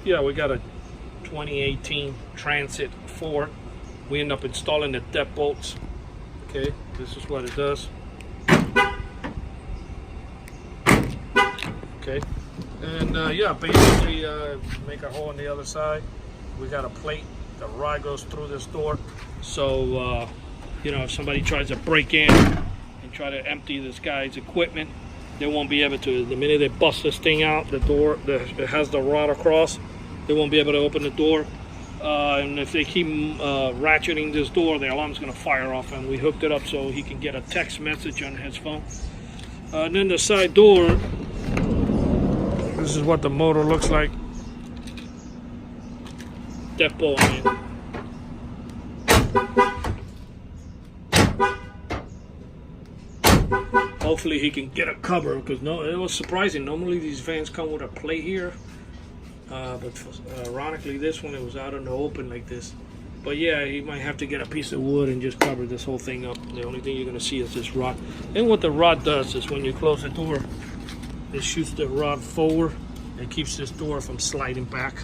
yeah, we got a 2018 Transit 4. We end up installing the deadbolts. Okay, this is what it does. Okay, and yeah, basically make a hole on the other side. We got a plate. The rod goes through this door, so you know, if somebody tries to break in and try to empty this guy's equipment, they won't be able to. The minute they bust this thing out, the door it has the rod across, they won't be able to open the door. And if they keep ratcheting this door, the alarm's going to fire off. And we hooked it up so he can get a text message on his phone. And then the side door, this is what the motor looks like. Deadbolt, man. Hopefully he can get a cover, because no, it was surprising. Normally these vans come with a plate here, but ironically this one, it was out in the open like this. But yeah, he might have to get a piece of wood and just cover this whole thing up. The only thing you're going to see is this rod. And what the rod does is when you close the door, it shoots the rod forward and keeps this door from sliding back.